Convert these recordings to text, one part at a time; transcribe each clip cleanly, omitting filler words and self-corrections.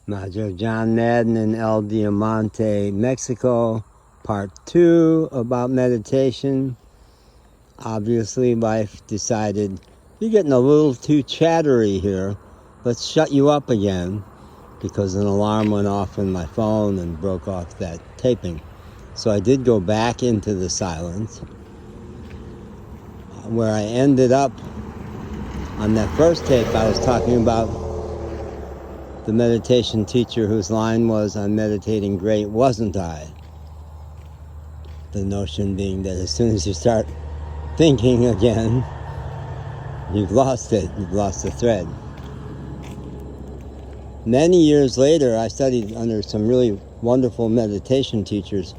Majo John Madden in El Diamante, Mexico, part 2 about meditation. Obviously, life decided, you're getting a little too chattery here. Let's shut you up again, because an alarm went off on my phone and broke off that taping. So I did go back into the silence, where I ended up on that first tape. I was talking about the meditation teacher whose line was, "I'm meditating great, wasn't I?" The notion being that as soon as you start thinking again, you've lost it, you've lost the thread. Many years later, I studied under some really wonderful meditation teachers,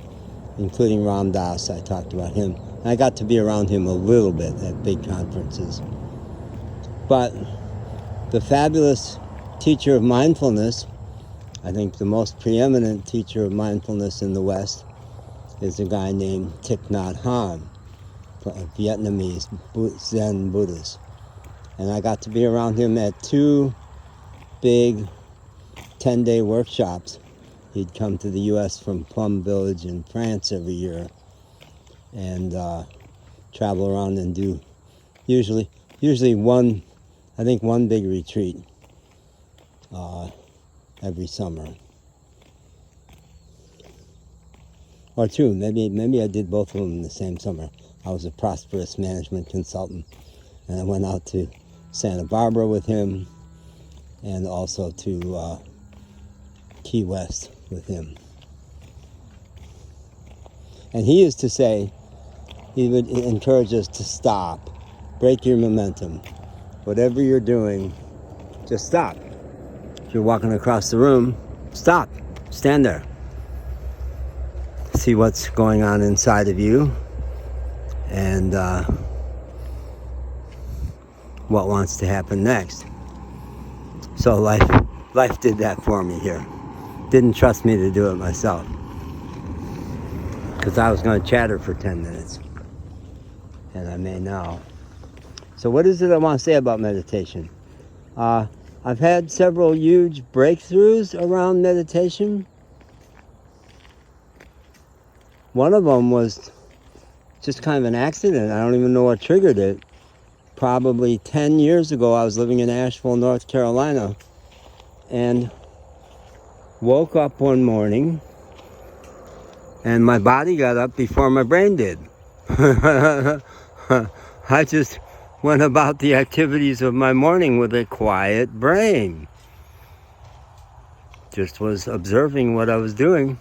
including Ram Dass. I talked about him. And I got to be around him a little bit at big conferences. But the fabulous teacher of mindfulness, I think the most preeminent teacher of mindfulness in the West, is a guy named Thich Nhat Hanh, a Vietnamese Zen Buddhist. And I got to be around him at 2 big 10-day workshops. He'd come to the U.S. from Plum Village in France every year and travel around and do usually one big retreat every summer. Or 2, maybe I did both of them in the same summer. I was a prosperous management consultant, and I went out to Santa Barbara with him and also to Key West with him. And he used to say, he would encourage us to stop, break your momentum. Whatever you're doing, just stop. If you're walking across the room, stop, stand there. See what's going on inside of you and what wants to happen next. So life did that for me here. Didn't trust me to do it myself, because I was going to chatter for 10 minutes, and I may now. So what is it I want to say about meditation? I've had several huge breakthroughs around meditation. One of them was just kind of an accident. I don't even know what triggered it. Probably 10 years ago, I was living in Asheville, North Carolina, and woke up one morning, and my body got up before my brain did. I just went about the activities of my morning with a quiet brain. Just was observing what I was doing.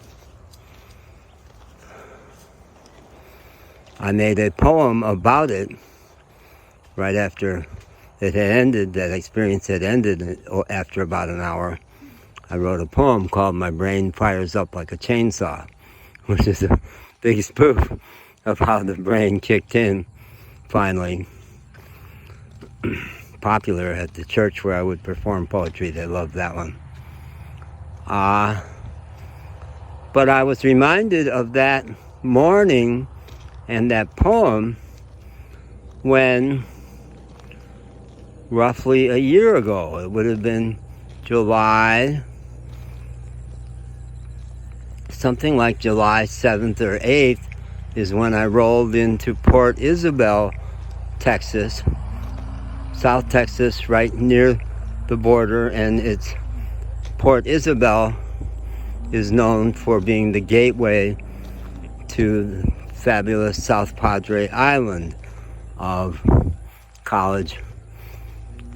I made a poem about it right after it had ended, that experience had ended after about an hour. I wrote a poem called "My Brain Fires Up Like a Chainsaw," which is a big spoof of how the brain kicked in, finally. Popular at the church where I would perform poetry. They loved that one. But I was reminded of that morning and that poem when, roughly a year ago, it would have been July, something like July 7th or 8th, is when I rolled into Port Isabel, Texas, South Texas, right near the border. And it's Port Isabel is known for being the gateway to fabulous South Padre Island of college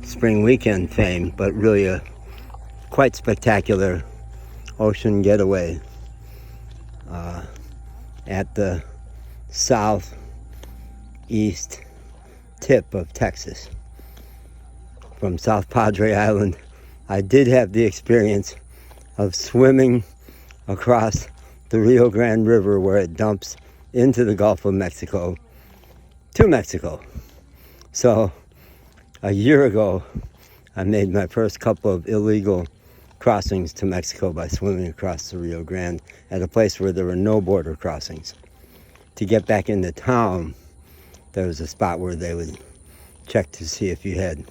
spring weekend fame, but really a quite spectacular ocean getaway at the southeast tip of Texas. From South Padre Island, I did have the experience of swimming across the Rio Grande River, where it dumps into the Gulf of Mexico to Mexico. So a year ago, I made my first couple of illegal crossings to Mexico by swimming across the Rio Grande at a place where there were no border crossings. To get back into town, there was a spot where they would check to see if you had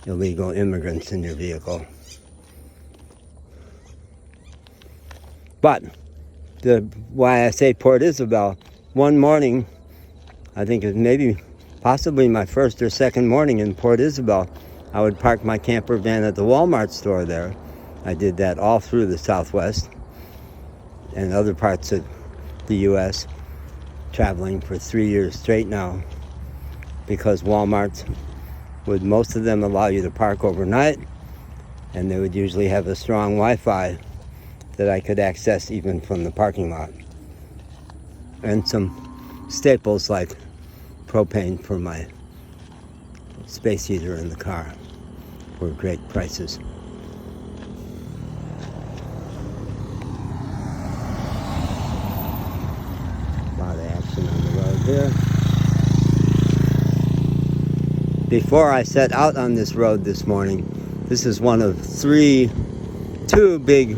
illegal immigrants in your vehicle. But why I say Port Isabel, one morning, I think it was maybe possibly my first or second morning in Port Isabel, I would park my camper van at the Walmart store there. I did that all through the Southwest and other parts of the U.S., traveling for 3 years straight now, because Walmarts would, most of them, allow you to park overnight, and they would usually have a strong Wi-Fi that I could access even from the parking lot, and some staples like propane for my space heater in the car were great prices. A lot of action on the road here. Before I set out on this road this morning, this is one of two big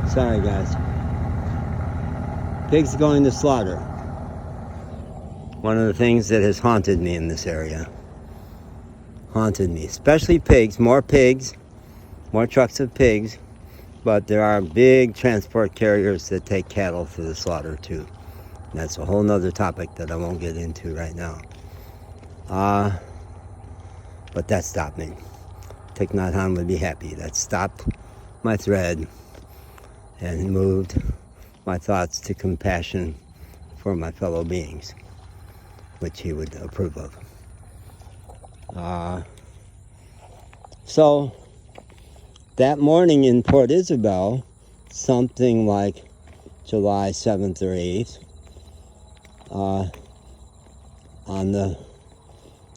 sorry guys, pigs going to slaughter. One of the things that has haunted me in this area. Haunted me, especially pigs, more trucks of pigs, but there are big transport carriers that take cattle to the slaughter too. And that's a whole nother topic that I won't get into right now. But that stopped me. Thich Nhat Hanh would be happy. That stopped my thread and moved my thoughts to compassion for my fellow beings, which he would approve of. So that morning in Port Isabel, something like July 7th or 8th, on the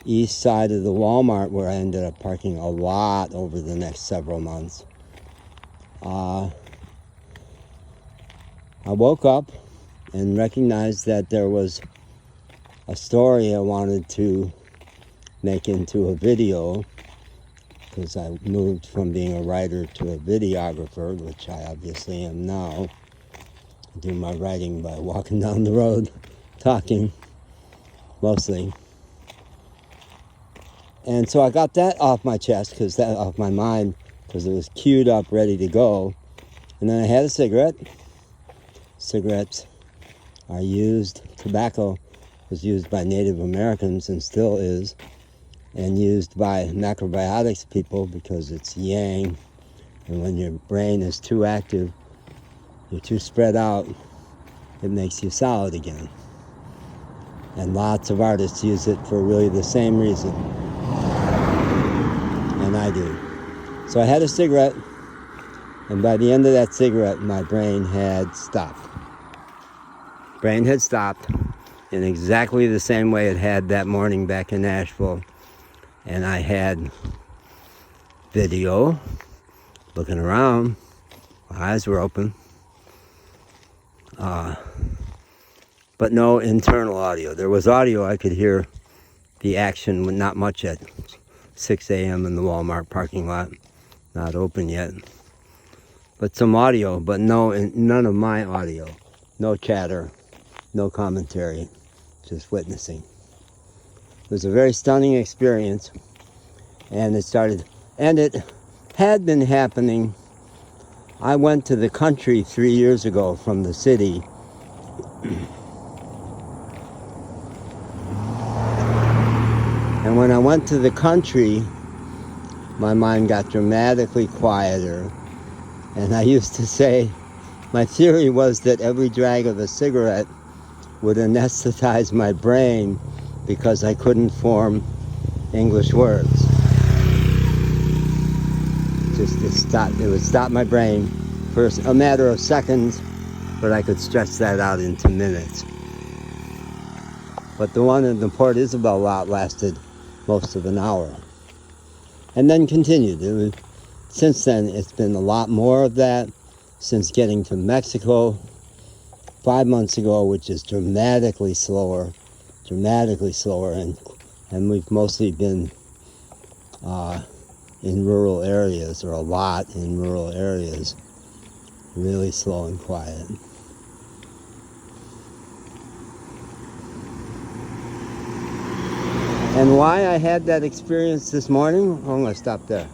east side of the Walmart, where I ended up parking a lot over the next several months, I woke up and recognized that there was a story I wanted to make into a video, because I moved from being a writer to a videographer, which I obviously am now. I do my writing by walking down the road, talking, mostly. And so I got that off my chest, off my mind, because it was queued up, ready to go. And then I had a cigarette. Cigarettes are used, tobacco was used by Native Americans and still is, and used by macrobiotics people because it's yang, and when your brain is too active, you're too spread out, it makes you solid again. And lots of artists use it for really the same reason, and I do. So I had a cigarette, and by the end of that cigarette, my brain had stopped. Brain had stopped in exactly the same way it had that morning back in Nashville. And I had video, looking around, my eyes were open, but no internal audio. There was audio, I could hear the action, not much at 6 a.m. in the Walmart parking lot, not open yet. But some audio, but none of my audio. No chatter, no commentary, just witnessing. It was a very stunning experience, and it had been happening. I went to the country 3 years ago from the city, and when I went to the country, my mind got dramatically quieter, and I used to say, my theory was that every drag of a cigarette would anesthetize my brain because I couldn't form English words. It would stop my brain for a matter of seconds, but I could stretch that out into minutes. But the one in the Port Isabel lot lasted most of an hour, and then continued. Since then, it's been a lot more of that since getting to Mexico 5 months ago, which is dramatically slower, and we've mostly been in rural areas, or a lot in rural areas, really slow and quiet. And why I had that experience this morning, I'm going to stop there.